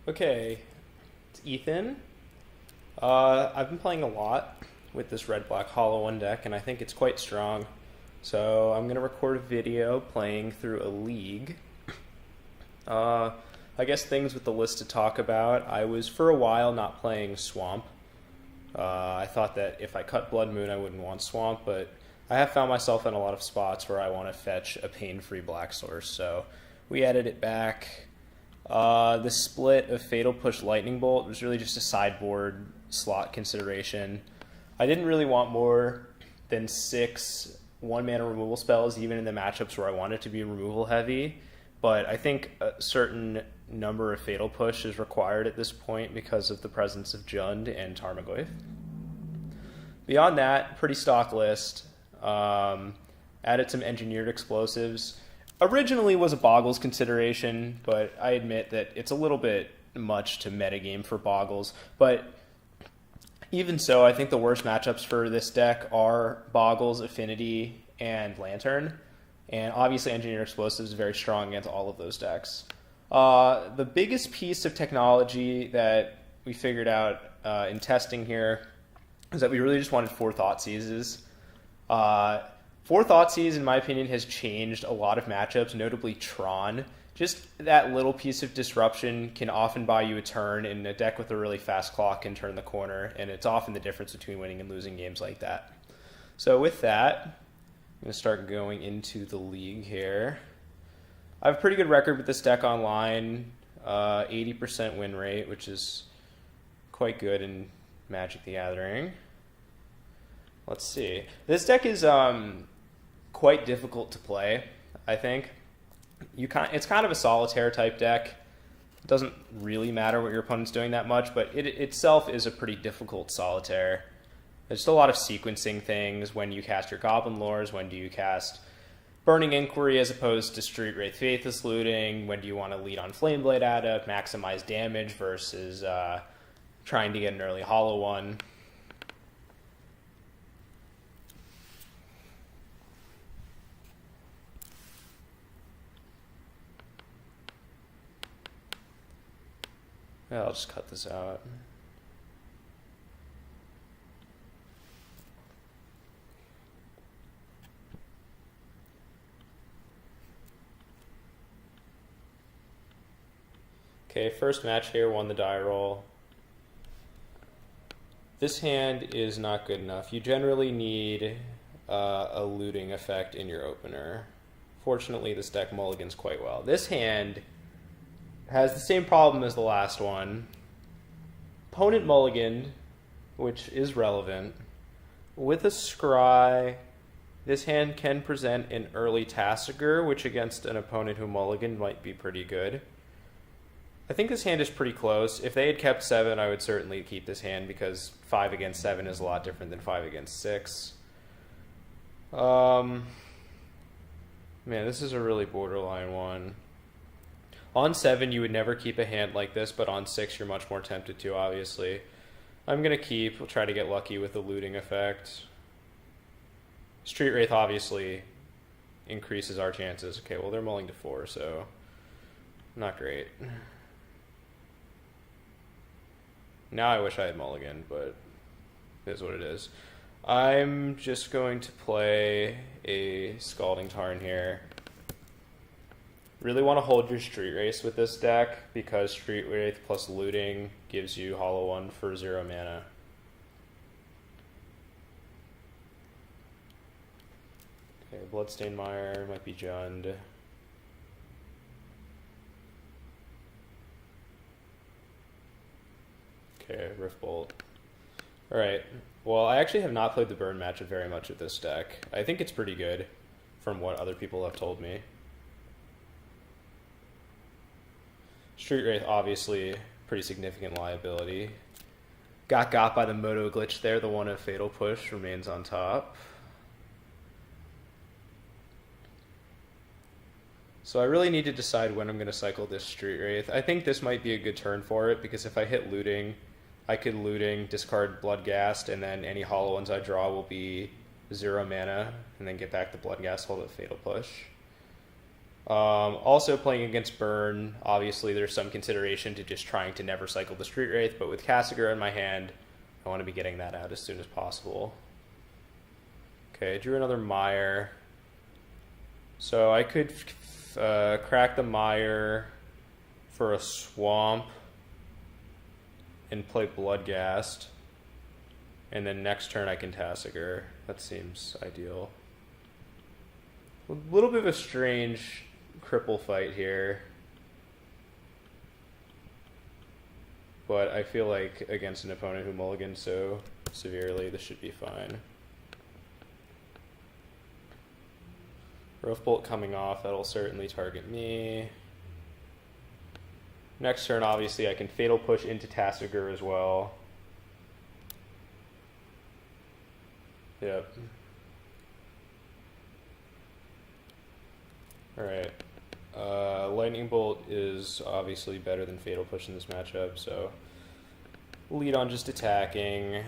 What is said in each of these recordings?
Okay, it's Ethan. I've been playing a lot with this red black hollow one deck, and I think it's quite strong. So I'm gonna record a video playing through a league. Uh, I guess things with the list to talk about. I was for a while not playing Swamp. I thought that if I cut Blood Moon, I wouldn't want Swamp, but I have found myself in a lot of spots where I want to fetch a pain-free black source. So we added it back. The split of Fatal Push Lightning Bolt was really just a sideboard slot consideration. I didn't really want more than 6 one-mana removal spells, even in the matchups where I wanted to be removal heavy. But I think a certain number of Fatal Push is required at this point because of the presence of Jund and Tarmogoyf. Beyond that, pretty stock list. Added some engineered explosives. Originally was a Boggles consideration, but I admit that it's a little bit much to metagame for Boggles. But even so, I think the worst matchups for this deck are Boggles, Affinity, and Lantern. And obviously Engineered Explosives is very strong against all of those decks. The biggest piece of technology that we figured out in testing here is that we really just wanted 4 Thoughtseizes. 4 Thoughtseize, in my opinion, has changed a lot of matchups, notably Tron. Just that little piece of disruption can often buy you a turn, and a deck with a really fast clock can turn the corner, and it's often the difference between winning and losing games like that. So with that, I'm going to start going into the league here. I have a pretty good record with this deck online, 80% win rate, which is quite good in Magic the Gathering. Let's see. This deck is quite difficult to play, I think. It's kind of a solitaire type deck. It doesn't really matter what your opponent's doing that much, but it itself is a pretty difficult solitaire. There's just a lot of sequencing things. When you cast your Goblin Lores, when do you cast Burning Inquiry as opposed to Street Wraith Faithless Looting? When do you want to lead on Flameblade Adept, maximize damage versus trying to get an early hollow one? I'll just cut this out. Okay, first match here, won the die roll. This hand is not good enough. You generally need a looting effect in your opener. Fortunately, this deck mulligans quite well. This hand has the same problem as the last one. Opponent mulliganed, which is relevant. With a Scry, this hand can present an early Tasigur, which against an opponent who mulliganed might be pretty good. I think this hand is pretty close. If they had kept 7, I would certainly keep this hand because 5 against 7 is a lot different than 5 against 6. Man, this is a really borderline one. On 7, you would never keep a hand like this, but on 6, you're much more tempted to, obviously. I'm going to keep. We'll try to get lucky with the looting effect. Street Wraith obviously increases our chances. Okay, well, they're mulling to 4, so not great. Now I wish I had mulligan, but it is what it is. I'm just going to play a Scalding Tarn here. Really want to hold your Street Wraith with this deck because Street Wraith plus looting gives you Hollow 1 for 0 mana. Okay, Bloodstained Mire might be Jund. Okay, Rift Bolt. Alright, well, I actually have not played the Burn matchup very much with this deck. I think it's pretty good from what other people have told me. Street Wraith, obviously, pretty significant liability. Got by the Moto glitch there. The one of Fatal Push remains on top. So I really need to decide when I'm going to cycle this Street Wraith. I think this might be a good turn for it, because if I hit looting, I could looting, discard Bloodghast, and then any hollow ones I draw will be 0 mana, and then get back the Bloodghast, hold it Fatal Push. Also playing against Burn, obviously there's some consideration to just trying to never cycle the Street Wraith, but with Kasigur in my hand, I want to be getting that out as soon as possible. Okay, I drew another Mire. So I could crack the Mire for a Swamp and play Bloodghast. And then next turn I can Kasigur. That seems ideal. A little bit of a strange cripple fight here. But I feel like against an opponent who mulligans so severely, this should be fine. Rough Bolt coming off, that'll certainly target me. Next turn, obviously, I can Fatal Push into Kasigur as well. Yep. Alright. Lightning Bolt is obviously better than Fatal Push in this matchup, so lead on just attacking.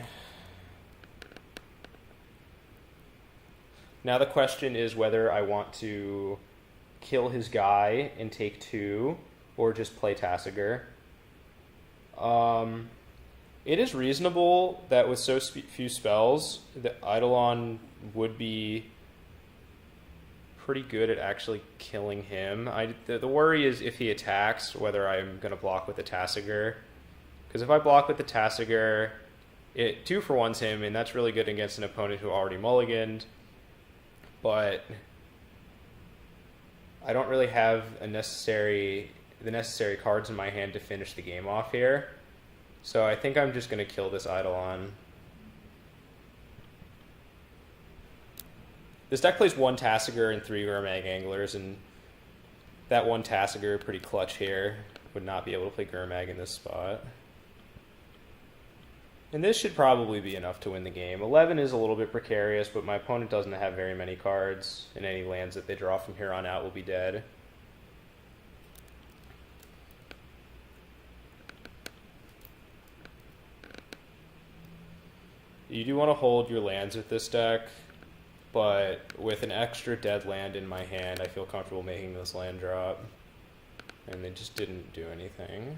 Now the question is whether I want to kill his guy and take 2, or just play Kasigur. It is reasonable that with so few spells, the Eidolon would be pretty good at actually killing him. The worry is if he attacks, whether I'm going to block with the Kasigur. Because if I block with the Kasigur, it 2-for-1s him, and that's really good against an opponent who already mulliganed. But I don't really have the necessary cards in my hand to finish the game off here. So I think I'm just going to kill this Eidolon. This deck plays 1 Kasigur and 3 Gurmag Anglers, and that 1 Kasigur, pretty clutch here. Would not be able to play Gurmag in this spot. And this should probably be enough to win the game. 11 is a little bit precarious, but my opponent doesn't have very many cards, and any lands that they draw from here on out will be dead. You do want to hold your lands with this deck, but with an extra dead land in my hand, I feel comfortable making this land drop. And they just didn't do anything.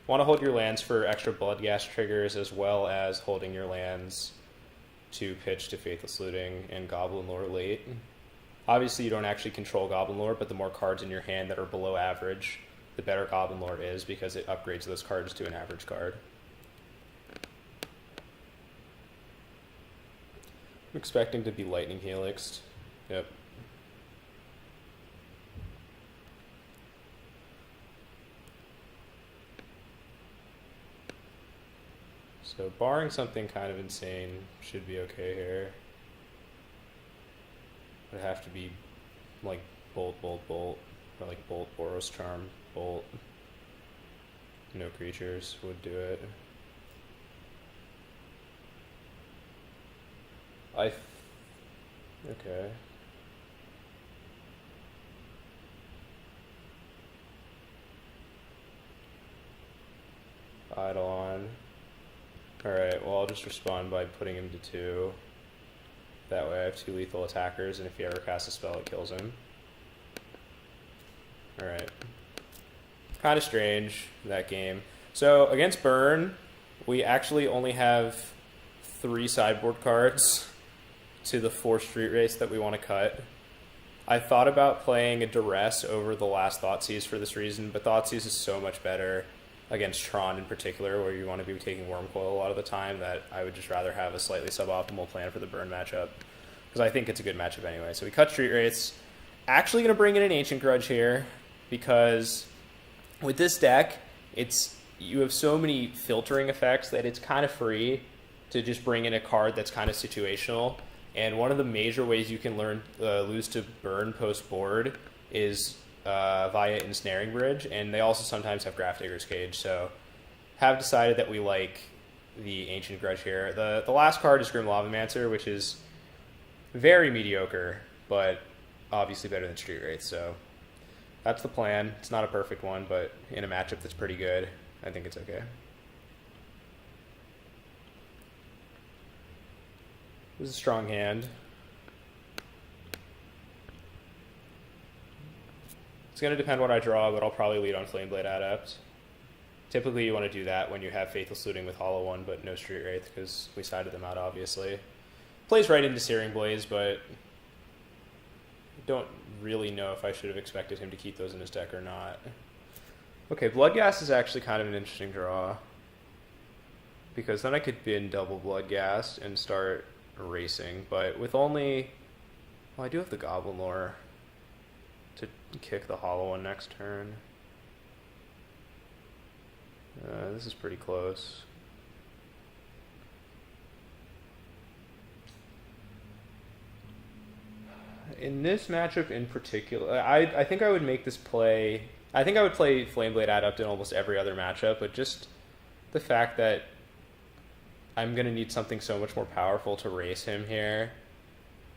Want to hold your lands for extra Bloodghast triggers, as well as holding your lands to pitch to Faithless Looting and Goblin Lore late. Obviously you don't actually control Goblin Lore, but the more cards in your hand that are below average, the better Goblin Lore is, because it upgrades those cards to an average card. I'm expecting to be Lightning Helixed. Yep. So barring something kind of insane, should be okay here. Would have to be like Bolt, Bolt, Bolt, or like Bolt, Boros Charm, Bolt. No creatures would do it. Okay. Eidolon. Alright, well I'll just respond by putting him to 2. That way I have 2 lethal attackers, and if he ever casts a spell, it kills him. Alright. Kind of strange, that game. So, against Burn, we actually only have 3 sideboard cards to the 4 Street Wraiths that we want to cut. I thought about playing a Duress over the last Thoughtseize for this reason, but Thoughtseize is so much better against Tron in particular, where you want to be taking Wormcoil a lot of the time, that I would just rather have a slightly suboptimal plan for the Burn matchup, because I think it's a good matchup anyway. So we cut Street Wraiths. Actually going to bring in an Ancient Grudge here, because with this deck, you have so many filtering effects that it's kind of free to just bring in a card that's kind of situational. And one of the major ways you can lose to Burn post-board is via Ensnaring Bridge, and they also sometimes have Grafdigger's Cage, so have decided that we like the Ancient Grudge here. The last card is Grim Lavamancer, which is very mediocre, but obviously better than Street Wraith, so that's the plan. It's not a perfect one, but in a matchup that's pretty good, I think it's okay. This is a strong hand. It's going to depend what I draw, but I'll probably lead on Flameblade Adept. Typically, you want to do that when you have Faithless Looting with Hollow One, but no Street Wraith, because we sided them out, obviously. Plays right into Searing Blaze, but I don't really know if I should have expected him to keep those in his deck or not. Okay, Bloodghast is actually kind of an interesting draw, because then I could bin double Bloodghast and start racing, but with only... Well, I do have the Goblin Lore to kick the Hollow One next turn. This is pretty close. In this matchup in particular, I think I would make this play... I think I would play Flameblade Adept in almost every other matchup, but just the fact that I'm going to need something so much more powerful to race him here,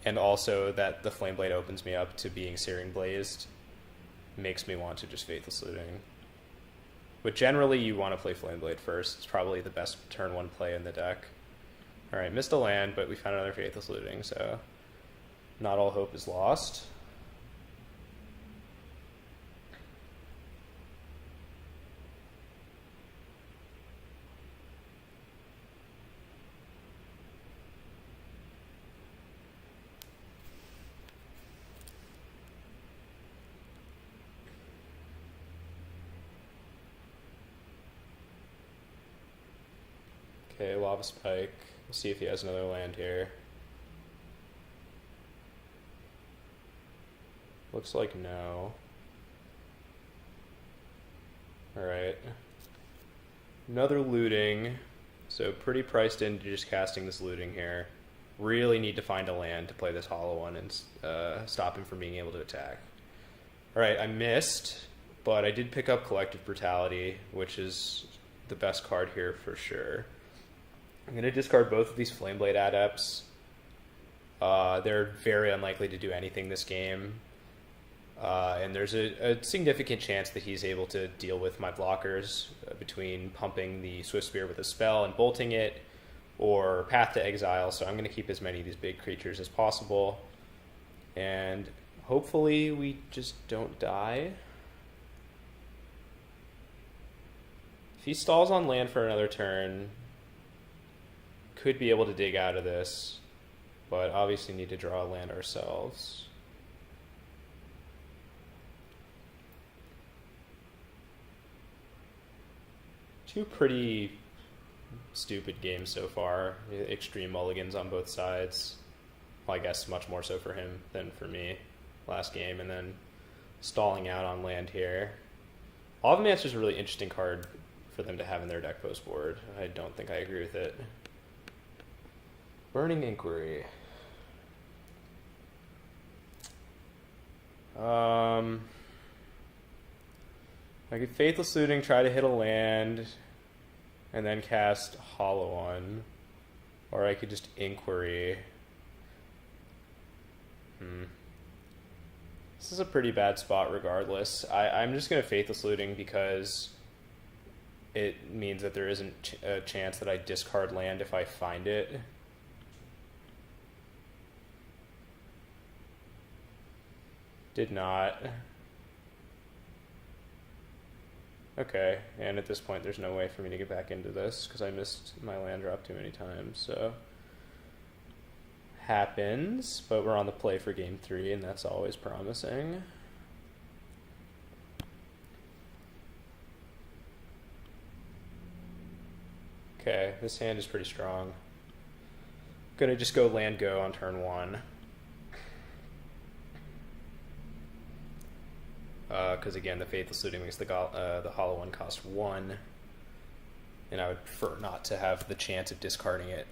and also that the Flameblade opens me up to being Searing Blazed, makes me want to just Faithless Looting. But generally, you want to play Flameblade first. It's probably the best turn 1 play in the deck. Alright, missed a land, but we found another Faithless Looting, so not all hope is lost. Okay, Lava Spike. We'll see if he has another land here. Looks like no. Alright. Another looting. So pretty priced into just casting this looting here. Really need to find a land to play this Hollow One and stop him from being able to attack. Alright, I missed, but I did pick up Collective Brutality, which is the best card here for sure. I'm going to discard both of these Flameblade Adepts. They're very unlikely to do anything this game. And there's a significant chance that he's able to deal with my blockers between pumping the Swift Spear with a spell and bolting it, or Path to Exile, so I'm going to keep as many of these big creatures as possible. And hopefully we just don't die. If he stalls on land for another turn, could be able to dig out of this, but obviously need to draw a land ourselves. Two pretty stupid games so far. Extreme mulligans on both sides. Well, I guess much more so for him than for me last game, and then stalling out on land here. Lavamancer is a really interesting card for them to have in their deck post board. I don't think I agree with it. Burning Inquiry. I could Faithless Looting, try to hit a land, and then cast Hollow One. Or I could just Inquiry. This is a pretty bad spot regardless. I'm just going to Faithless Looting because it means that there isn't a chance that I discard land if I find it. Did not. Okay, and at this point there's no way for me to get back into this because I missed my land drop too many times, so happens, but we're on the play for game 3 and that's always promising. Okay, this hand is pretty strong. Gonna just go land go on turn 1. Because again, the Faithless Looting makes the Hollow One cost 1, and I would prefer not to have the chance of discarding it.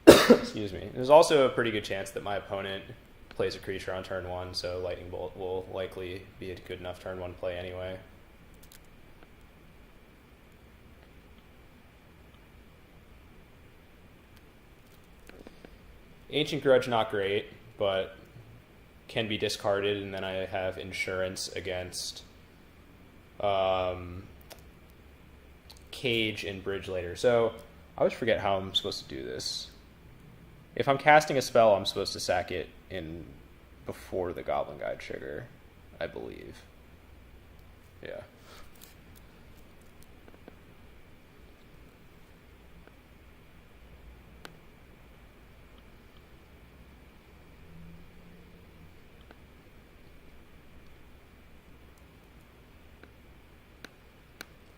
Excuse me. There's also a pretty good chance that my opponent plays a creature on turn 1, so Lightning Bolt will likely be a good enough turn 1 play anyway. Ancient Grudge, not great, but can be discarded, and then I have insurance against Cage and Bridge later. So I always forget how I'm supposed to do this. If I'm casting a spell, I'm supposed to sack it in before the Goblin Guide trigger. I believe. Yeah.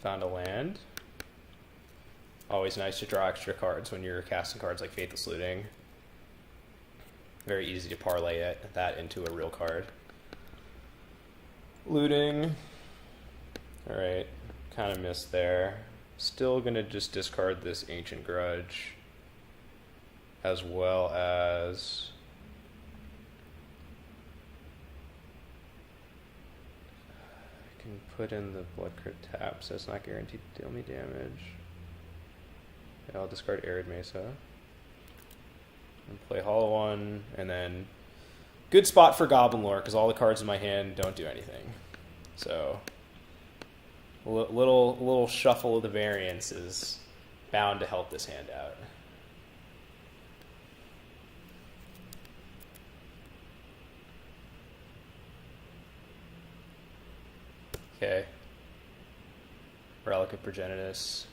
Found a land. Always nice to draw extra cards when you're casting cards like Faithless Looting. Very easy to parlay that into a real card. Looting. Alright, kind of missed there. Still gonna just discard this Ancient Grudge, as well as I can put in the Blood Crypt tap, so it's not guaranteed to deal me damage. Yeah, I'll discard Arid Mesa and play Hollow One, and then good spot for Goblin Lore because all the cards in my hand don't do anything. So little shuffle of the variants is bound to help this hand out. Okay. Relic of Progenitus.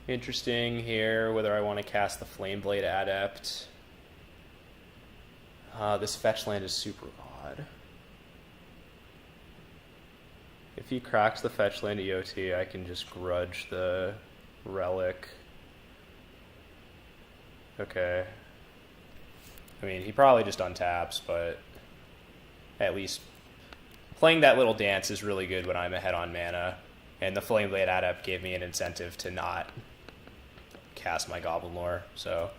Interesting here whether I want to cast the Flameblade Adept. This fetch land is super odd. If he cracks the fetch land EOT, I can just grudge the relic. Okay. I mean, he probably just untaps, but at least playing that little dance is really good when I'm ahead on mana, and the Flameblade Adept gave me an incentive to not cast my Goblin Lore, so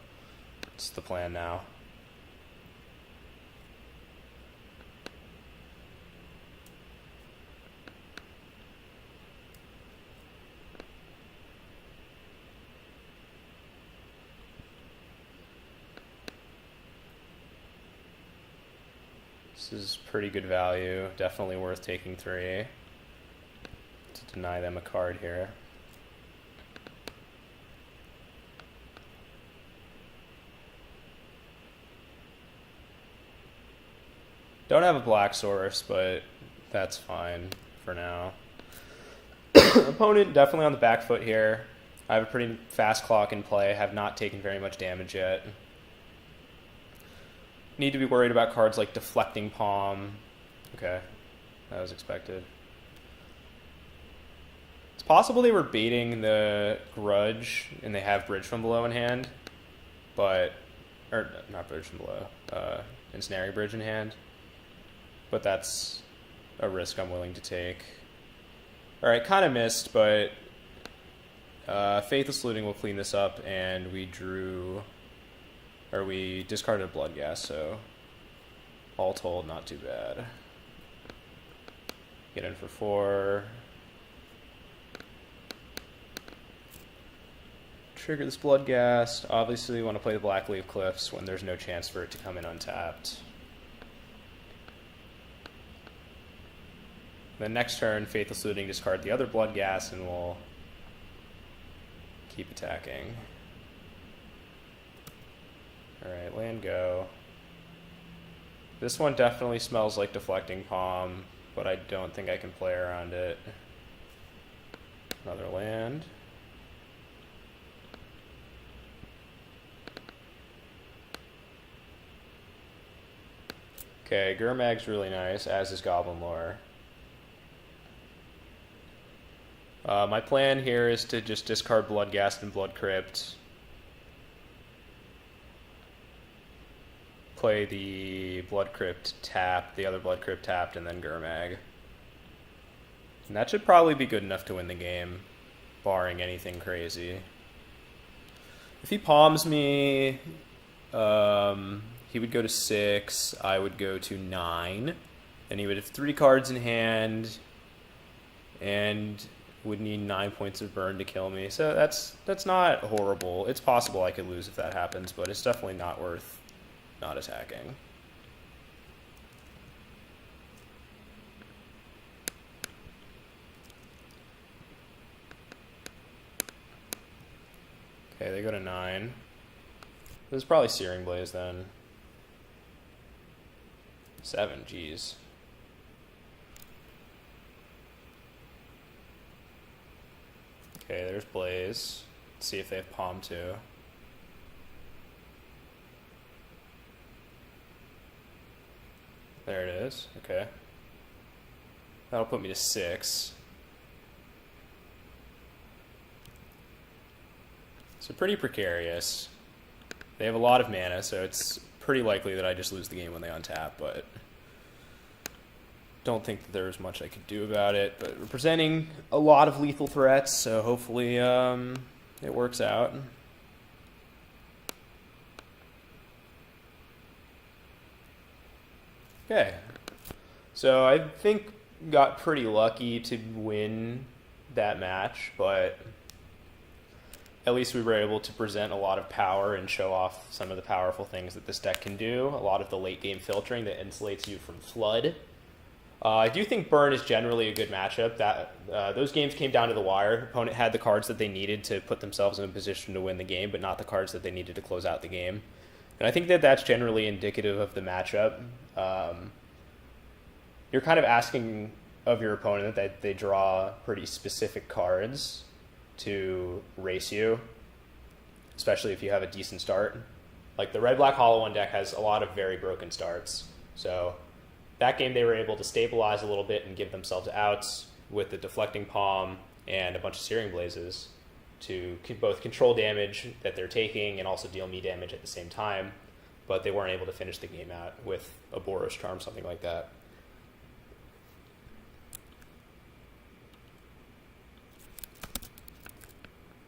it's the plan now. This is pretty good value, definitely worth taking 3 to deny them a card here. Don't have a black source, but that's fine for now. Opponent definitely on the back foot here. I have a pretty fast clock in play, have not taken very much damage yet. Need to be worried about cards like Deflecting Palm. Okay, that was expected. It's possible they were baiting the Grudge and they have Bridge from Below in hand, but, or not Bridge from Below, Ensnaring Bridge in hand, but that's a risk I'm willing to take. Alright, kind of missed, but Faithless Looting will clean this up, and we discarded a Bloodghast, so all told, not too bad. Get in for 4. Trigger this Bloodghast. Obviously, we want to play the Blackleaf Cliffs when there's no chance for it to come in untapped. Then next turn, Faithless Looting, discard the other Bloodghast, and we'll keep attacking. Alright, land go. This one definitely smells like Deflecting Palm, but I don't think I can play around it. Another land. Okay, Gurmag's really nice, as is Goblin Lore. My plan here is to just discard Bloodghast and Blood Crypt. Play the Blood Crypt tap, the other Blood Crypt tapped, and then Gurmag. And that should probably be good enough to win the game, barring anything crazy. If he palms me, he would go to 6, I would go to 9, and he would have 3 cards in hand, and would need 9 points of burn to kill me. So that's not horrible. It's possible I could lose if that happens, but it's definitely not worth not attacking. Okay, they go to 9. This is probably Searing Blaze then. 7, geez. Okay, there's Blaze. Let's see if they have Palm too. There it is. Okay. That'll put me to 6. So pretty precarious. They have a lot of mana, so it's pretty likely that I just lose the game when they untap, but don't think that there's much I could do about it. But we're presenting a lot of lethal threats, so hopefully it works out. Okay. So I think got pretty lucky to win that match, but at least we were able to present a lot of power and show off some of the powerful things that this deck can do. A lot of the late game filtering that insulates you from Flood. I do think Burn is generally a good matchup. Those games came down to the wire. Opponent had the cards that they needed to put themselves in a position to win the game, but not the cards that they needed to close out the game. And I think that that's generally indicative of the matchup. You're kind of asking of your opponent that they draw pretty specific cards to race you, especially if you have a decent start. Like the Red-Black Hollow One deck has a lot of very broken starts. So that game they were able to stabilize a little bit and give themselves outs with the Deflecting Palm and a bunch of Searing Blazes to both control damage that they're taking and also deal me damage at the same time, but they weren't able to finish the game out with a Boros Charm, something like that.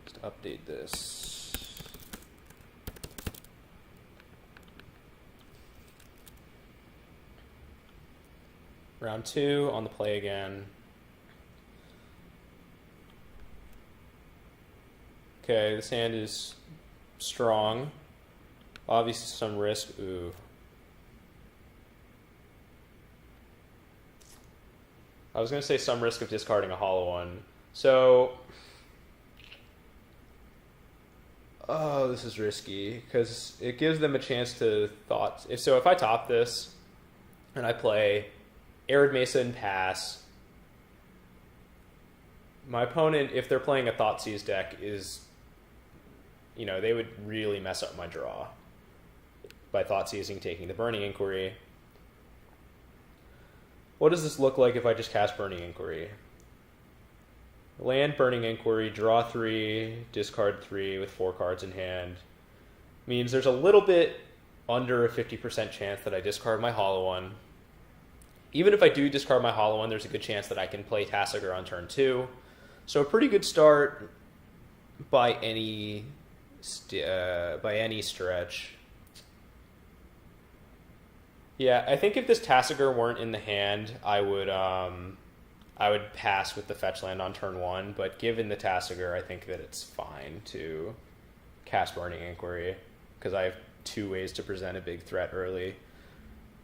Just update this. Round 2 on the play again. Okay, this hand is strong. Obviously some risk. Ooh. I was going to say some risk of discarding a Hollow One. So, oh, this is risky because it gives them a chance to thought. If I top this and I play Arid Mesa and pass, my opponent, if they're playing a Thoughtseize deck, is, they would really mess up my draw by Thoughtseizing, taking the Burning Inquiry. What does this look like if I just cast Burning Inquiry? Land Burning Inquiry, draw 3, discard 3 with 4 cards in hand. Means there's a little bit under a 50% chance that I discard my Hollow One. Even if I do discard my Hollow One, there's a good chance that I can play Tasigur on turn 2. So a pretty good start by any stretch. Yeah, I think if this Tasigur weren't in the hand, I would pass with the fetch land on turn 1. But given the Tasigur, I think that it's fine to cast Burning Inquiry because I have 2 ways to present a big threat early.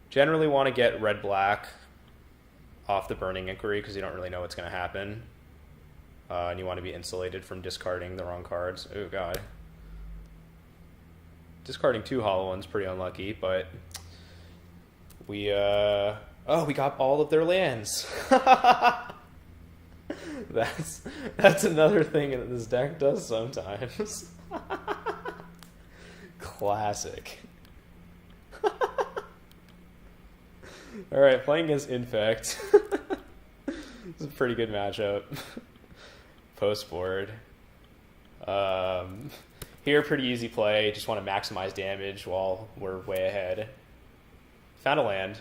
Generally want to get red-black off the Burning Inquiry because you don't really know what's going to happen. And you want to be insulated from discarding the wrong cards. Oh, God. Discarding 2 Hollow Ones pretty unlucky, but we got all of their lands. That's another thing that this deck does sometimes. Classic. Alright, playing as Infect. It's a pretty good matchup. Post board. Here, pretty easy play. Just want to maximize damage while we're way ahead. Found a land.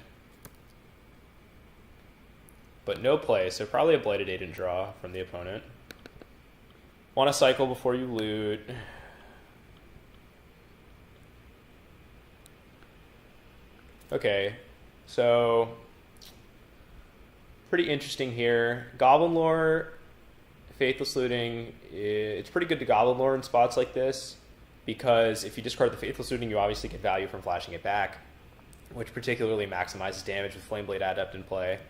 But no play, so probably a Blighted Agent draw from the opponent. Want to cycle before you loot. Okay, so pretty interesting here. Goblin Lore, Faithless Looting, it's pretty good to Goblin Lore in spots like this because if you discard the Faithless Looting, you obviously get value from flashing it back, which particularly maximizes damage with Flameblade Adept in play.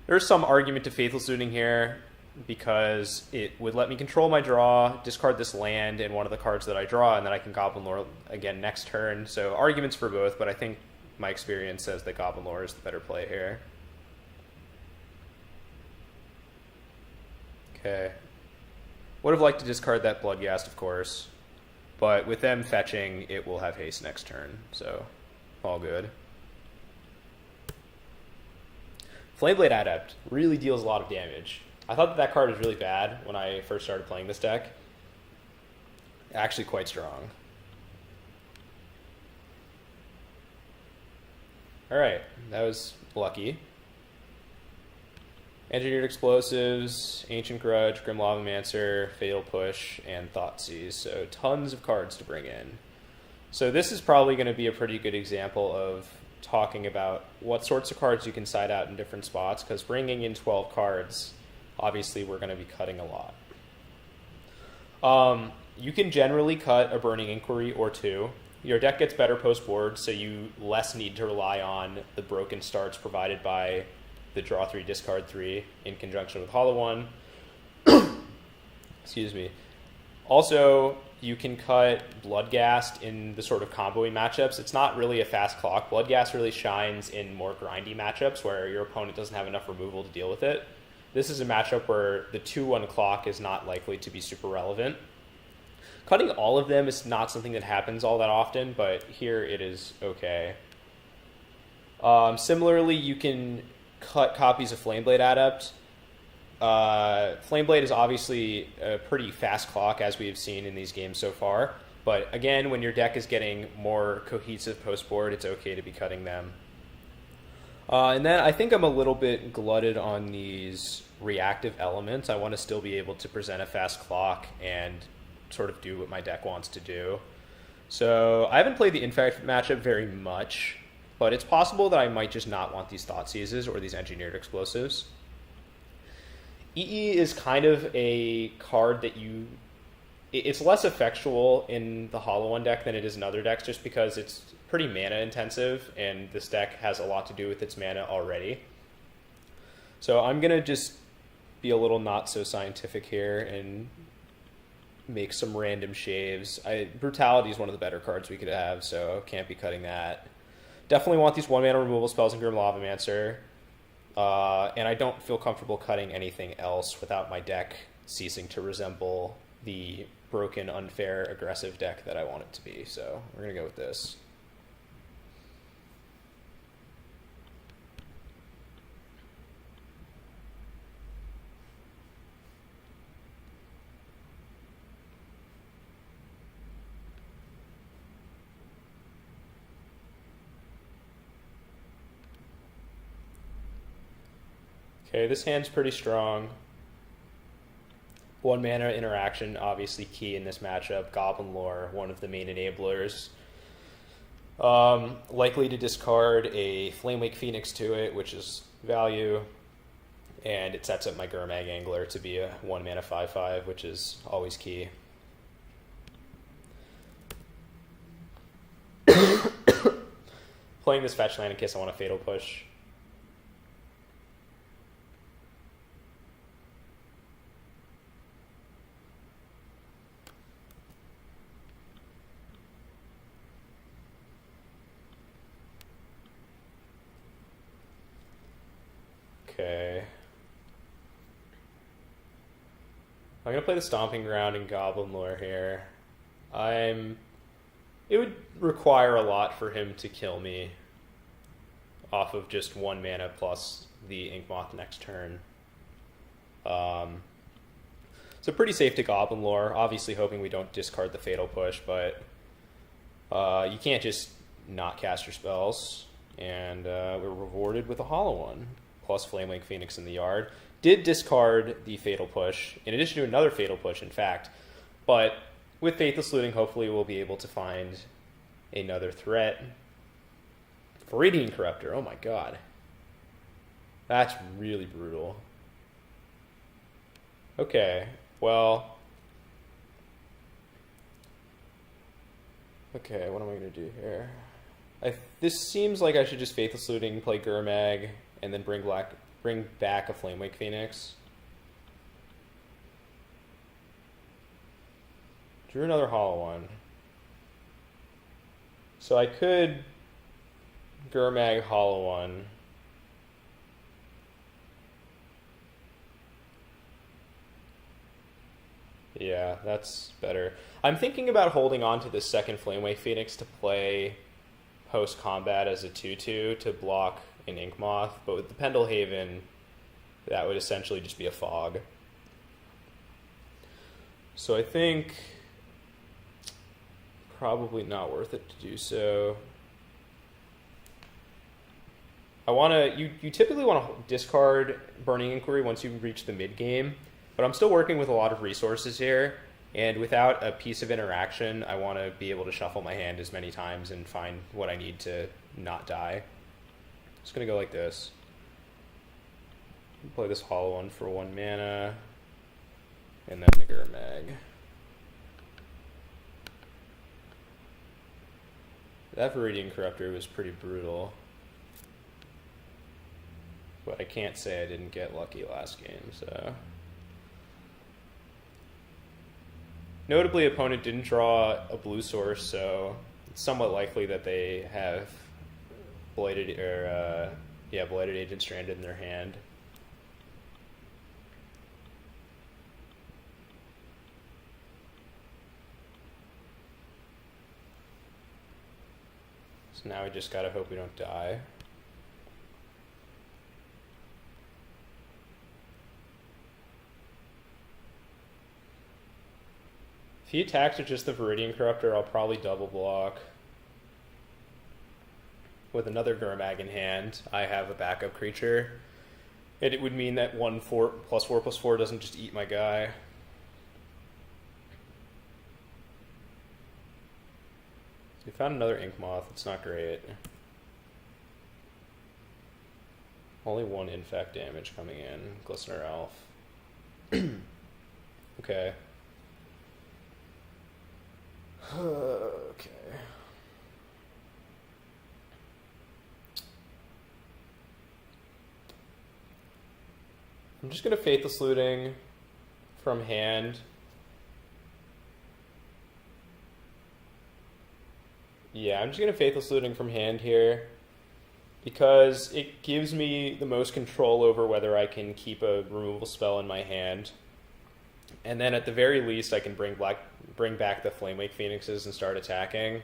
There's some argument to Faithless Looting here because it would let me control my draw, discard this land and one of the cards that I draw, and then I can Goblin Lore again next turn. So arguments for both, but I think my experience says that Goblin Lore is the better play here. Okay. Would have liked to discard that Bloodghast, of course. But with them fetching, it will have haste next turn. So, all good. Flameblade Adept really deals a lot of damage. I thought that card was really bad when I first started playing this deck. Actually quite strong. Alright, that was lucky. Engineered Explosives, Ancient Grudge, Grim Lavamancer, Fatal Push, and Thoughtseize. So tons of cards to bring in. So this is probably going to be a pretty good example of talking about what sorts of cards you can side out in different spots, because bringing in 12 cards, obviously we're going to be cutting a lot. You can generally cut a Burning Inquiry or two. Your deck gets better post-board, so you less need to rely on the broken starts provided by the draw 3, discard 3 in conjunction with Hollow One. Excuse me. Also, you can cut Bloodghast in the sort of comboing matchups. It's not really a fast clock. Bloodghast really shines in more grindy matchups where your opponent doesn't have enough removal to deal with it. This is a matchup where the 2-1 clock is not likely to be super relevant. Cutting all of them is not something that happens all that often, but here it is okay. Similarly, you can cut copies of Flameblade Adept. Flameblade is obviously a pretty fast clock, as we have seen in these games so far. But again, when your deck is getting more cohesive post-board, it's okay to be cutting them. And then I think I'm a little bit glutted on these reactive elements. I want to still be able to present a fast clock and sort of do what my deck wants to do. So I haven't played the Infect matchup very much, but it's possible that I might just not want these Thoughtseizes or these Engineered Explosives. EE is kind of a card that it's less effectual in the Hollow One deck than it is in other decks, just because it's pretty mana intensive, and this deck has a lot to do with its mana already. So I'm going to just be a little not so scientific here and make some random shaves. Brutality is one of the better cards we could have, so can't be cutting that. Definitely want these 1-mana removal spells in Grim Lavamancer. And I don't feel comfortable cutting anything else without my deck ceasing to resemble the broken, unfair, aggressive deck that I want it to be. So we're going to go with this. Okay, this hand's pretty strong. 1-mana interaction, obviously key in this matchup. Goblin Lore, one of the main enablers. Likely to discard a Flamewake Phoenix to it, which is value. And it sets up my Gurmag Angler to be a 1-mana 5/5, which is always key. Playing this fetch land in case I want a Fatal Push. Okay. I'm going to play the Stomping Ground and Goblin Lore here. It would require a lot for him to kill me off of just 1 mana plus the Inkmoth next turn. So pretty safe to Goblin Lore. Obviously hoping we don't discard the Fatal Push, but you can't just not cast your spells. And we're rewarded with a Hollow One, plus Flamewake Phoenix in the yard. Did discard the Fatal Push, in addition to another Fatal Push, in fact. But with Faithless Looting, hopefully we'll be able to find another threat. Viridian Corruptor, oh my god. That's really brutal. Okay, well... Okay, what am I going to do here? This seems like I should just Faithless Looting, play Gurmag, and then bring back a Flamewake Phoenix. Drew another Hollow One. So I could Gurmag, Hollow One. Yeah, that's better. I'm thinking about holding on to the second Flamewake Phoenix to play post-combat as a 2/2 to block an Inkmoth, but with the Pendelhaven, that would essentially just be a fog. So I think probably not worth it to do so. You typically want to discard Burning Inquiry once you reach the mid game, but I'm still working with a lot of resources here, and without a piece of interaction, I want to be able to shuffle my hand as many times and find what I need to not die. Just gonna go like this. Play this Hollow One for 1 mana, and then the Gurmag. That Viridian Corruptor was pretty brutal, but I can't say I didn't get lucky last game, so. Notably, opponent didn't draw a blue source, so it's somewhat likely that they have Blighted Agent Stranded in their hand. So now we just gotta hope we don't die. If he attacks with just the Viridian Corruptor, I'll probably double block. With another Gurmag in hand, I have a backup creature. And it would mean that 1/4/4/4 doesn't just eat my guy. We found another Inkmoth. It's not great. Only 1 infect damage coming in. Glistener Elf. Okay. Okay. I'm just gonna Faithless Looting from hand. Yeah, I'm just gonna Faithless Looting from hand here because it gives me the most control over whether I can keep a removal spell in my hand. And then at the very least, I can bring back the Flamewake Phoenixes and start attacking.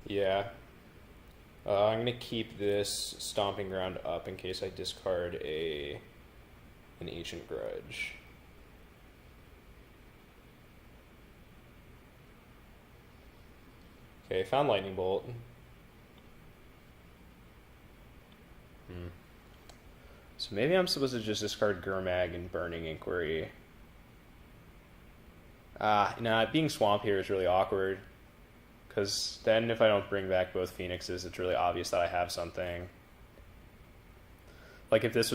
Yeah. I'm going to keep this Stomping Ground up in case I discard an Ancient Grudge. Okay, found Lightning Bolt. So maybe I'm supposed to just discard Gurmag and Burning Inquiry. Being Swamp here is really awkward. Because then if I don't bring back both Phoenixes, it's really obvious that I have something. Like if this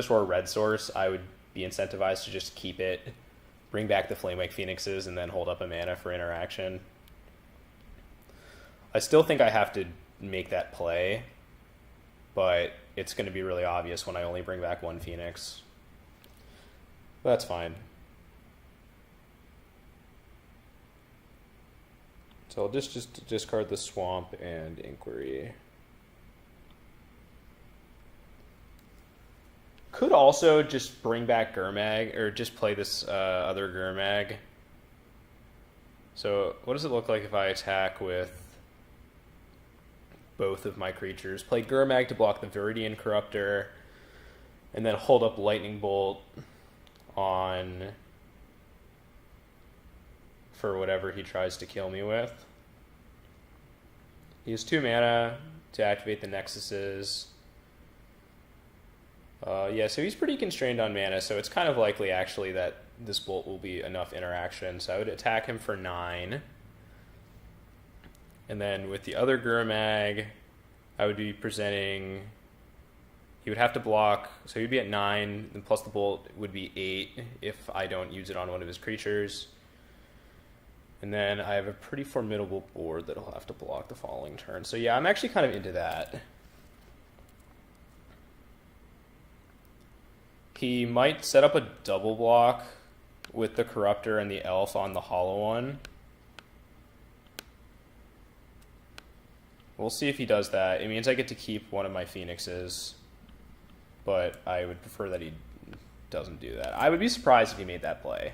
were a red source, I would be incentivized to just keep it, bring back the Flamewake Phoenixes, and then hold up a mana for interaction. I still think I have to make that play, but it's going to be really obvious when I only bring back 1 Phoenix. But that's fine. So I'll just discard the Swamp and Inquiry. Could also just bring back Gurmag, or just play this other Gurmag. So what does it look like if I attack with both of my creatures? Play Gurmag to block the Viridian Corruptor, and then hold up Lightning Bolt on for whatever he tries to kill me with. He has 2 mana to activate the Nexuses. Yeah, so he's pretty constrained on mana, so it's kind of likely actually that this bolt will be enough interaction. So I would attack him for 9. And then with the other Gurmag, I would be presenting... He would have to block, so he'd be at 9, and plus the bolt would be 8 if I don't use it on one of his creatures. And then I have a pretty formidable board that I'll have to block the following turn. So yeah, I'm actually kind of into that. He might set up a double block with the Corruptor and the Elf on the Hollow One. we'll see if he does that. It means I get to keep one of my Phoenixes, but I would prefer that he doesn't do that. I would be surprised if he made that play.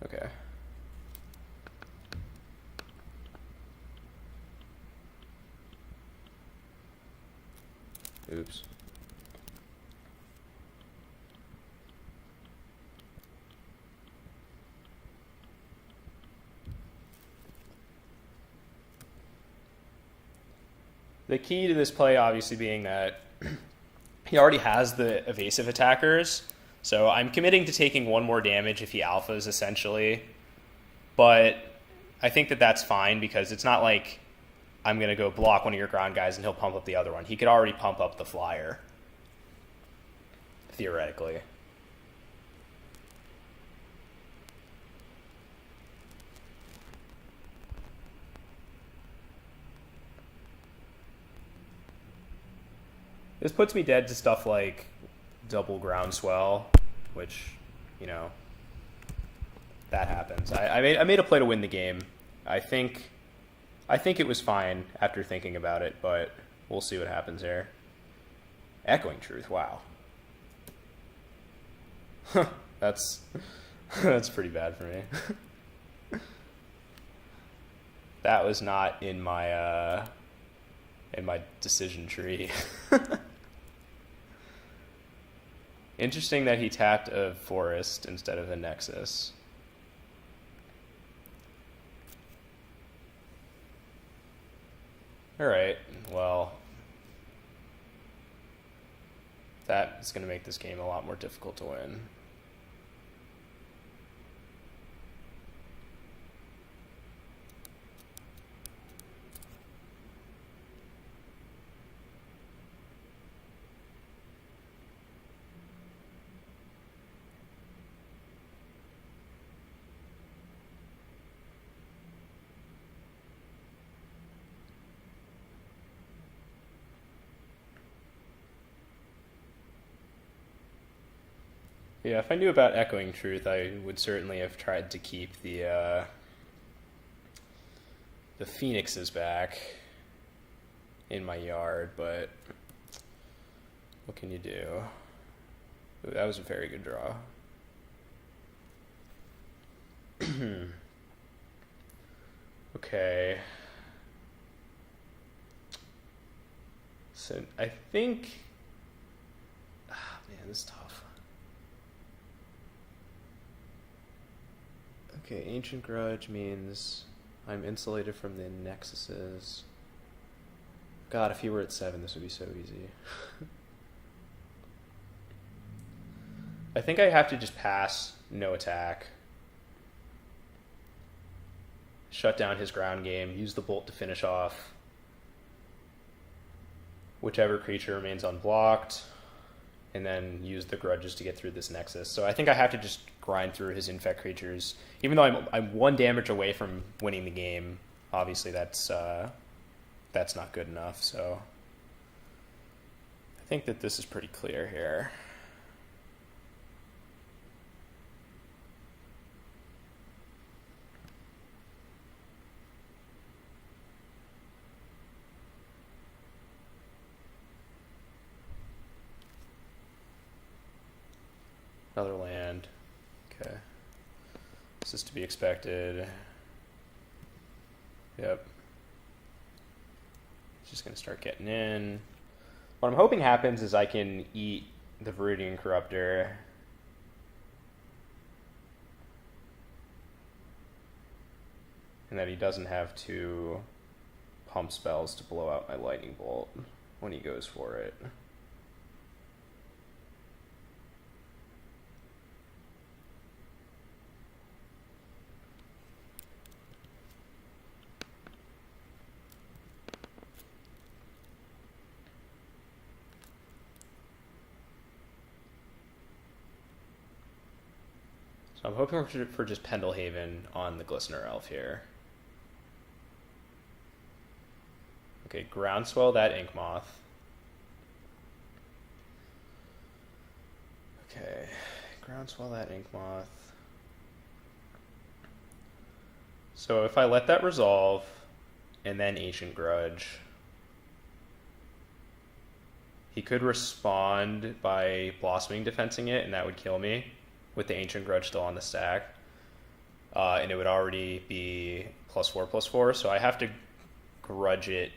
Okay. Oops. The key to this play obviously being that he already has the evasive attackers, so I'm committing to taking one more damage if he alphas, essentially. But I think that that's fine because it's not like I'm going to go block one of your ground guys and he'll pump up the other one. He could already pump up the flyer, theoretically. This puts me dead to stuff like double groundswell, which, you know, that happens. I made a play to win the game. I think it was fine after thinking about it, but we'll see what happens here. Echoing Truth, wow. That's pretty bad for me. That was not in my decision tree. Interesting that he tapped a forest instead of a nexus. Alright, well, that is going to make this game a lot more difficult to win. Yeah, if I knew about Echoing Truth, I would certainly have tried to keep the Phoenixes back in my yard, but what can you do? Ooh, that was a very good draw. Okay. So I think... man, this is tough. Okay, Ancient Grudge means I'm insulated from the nexuses. God, if he were at 7, this would be so easy. I think I have to just pass, no attack. Shut down his ground game, use the bolt to finish off whichever creature remains unblocked, and then use the grudges to get through this nexus. So I think I have to just grind through his infect creatures. Even though I'm 1 damage away from winning the game, obviously that's not good enough. So I think that this is pretty clear here. Another land. Okay. This is to be expected. Yep. It's just going to start getting in. What I'm hoping happens is I can eat the Viridian Corruptor. And that he doesn't have to pump spells to blow out my Lightning Bolt when he goes for it. So I'm hoping for just Pendelhaven on the Glistener Elf here. Okay, Groundswell that Inkmoth. Okay, Groundswell that Inkmoth. So if I let that resolve, and then Ancient Grudge. He could respond by Blossoming Defensing it, and that would kill me with the Ancient Grudge still on the stack. And it would already be +4/+4, so I have to Grudge it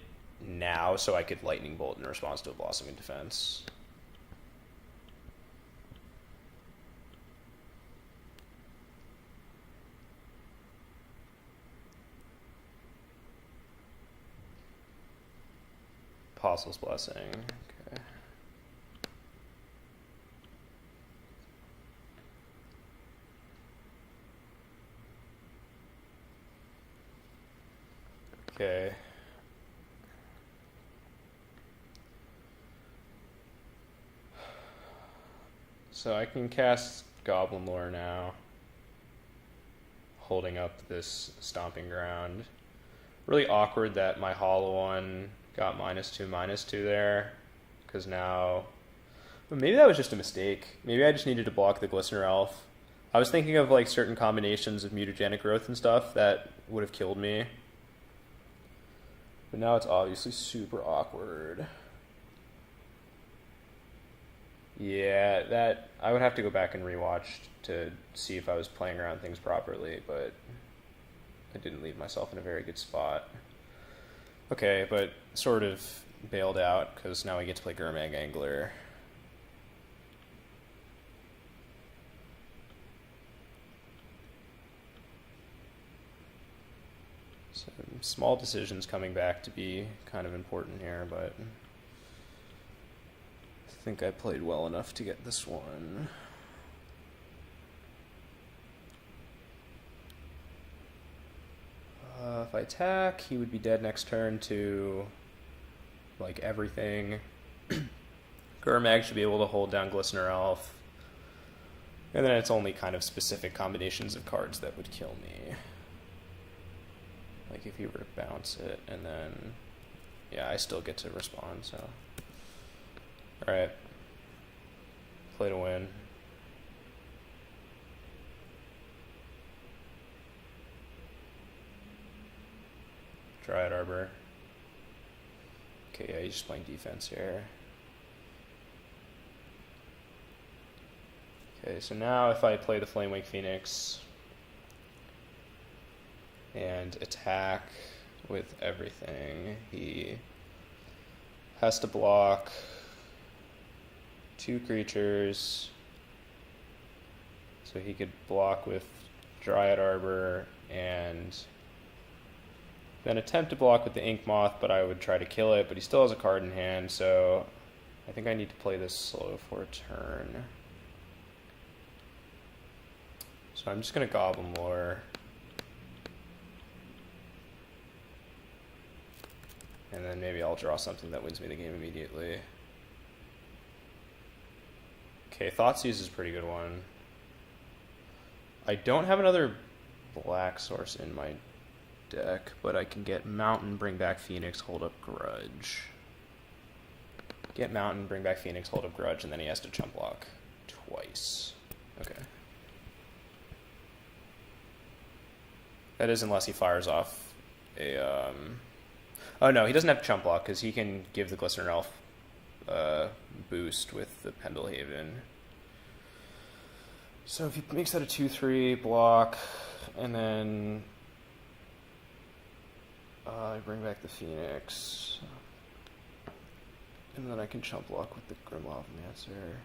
now so I could Lightning Bolt in response to a Blossoming Defense. Apostle's Blessing. Okay. Okay. So I can cast Goblin Lore now, holding up this Stomping Ground. Really awkward that my Hollow one got -2/-2 there, because now... But maybe that was just a mistake. Maybe I just needed to block the Glistener Elf. I was thinking of like certain combinations of Mutagenic Growth and stuff that would have killed me. But now it's obviously super awkward. Yeah, that I would have to go back and rewatch to see if I was playing around things properly, but I didn't leave myself in a very good spot. Okay, but sort of bailed out because now we get to play Gurmag Angler. So small decisions coming back to be kind of important here, but I think I played well enough to get this one. If I attack, he would be dead next turn to like everything. Gurmag should be able to hold down Glistener Elf. And then it's only kind of specific combinations of cards that would kill me. Like if you were to bounce it, and then, yeah, I still get to respond, so. Alright. Play to win. Dryad Arbor. Okay, yeah, he's just playing defense here. Okay, so now if I play the Flamewake Phoenix and attack with everything, he has to block 2 creatures. So he could block with Dryad Arbor and then attempt to block with the Ink Moth, but I would try to kill it, but he still has a card in hand, so I think I need to play this slow for a turn. So I'm just going to Goblin Lore. And then maybe I'll draw something that wins me the game immediately. Okay, Thoughtseize is a pretty good one. I don't have another black source in my deck, but I can get Mountain, bring back Phoenix, hold up Grudge. Get Mountain, bring back Phoenix, hold up Grudge, and then he has to chump block twice. Okay. That is unless he fires off a... Oh no, he doesn't have to chump block, because he can give the Glistener Elf boost with the Pendelhaven. So if he makes that a 2/3 block, and then I bring back the Phoenix, and then I can chump block with the Grim Lavamancer.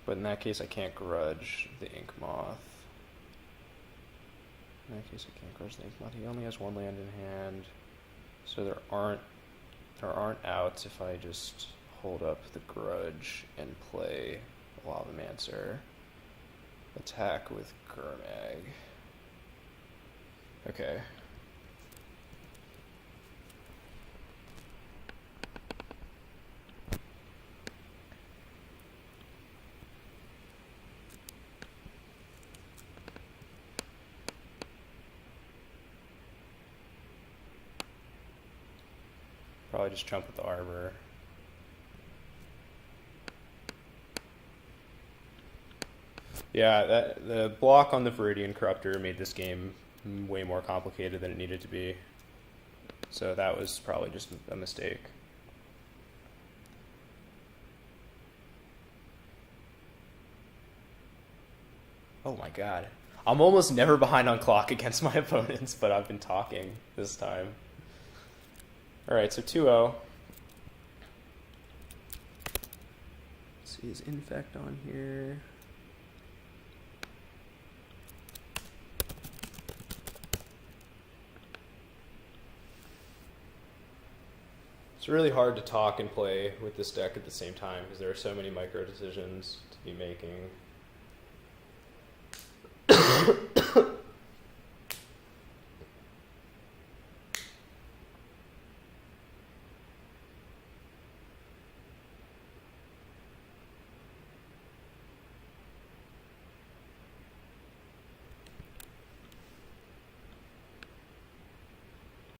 But in that case, I can't Grudge the Ink Moth. In that case, I can't Grudge the Ink Moth. He only has 1 land in hand, so there aren't outs if I just hold up the Grudge and play Lavamancer. Attack with Gurmag. Okay. Probably just jump with the Arbor. Yeah, the block on the Viridian Corruptor made this game way more complicated than it needed to be. So that was probably just a mistake. Oh my god. I'm almost never behind on clock against my opponents, but I've been talking this time. Alright, so 2-0. Let's see, is Infect on here? It's really hard to talk and play with this deck at the same time because there are so many micro decisions to be making.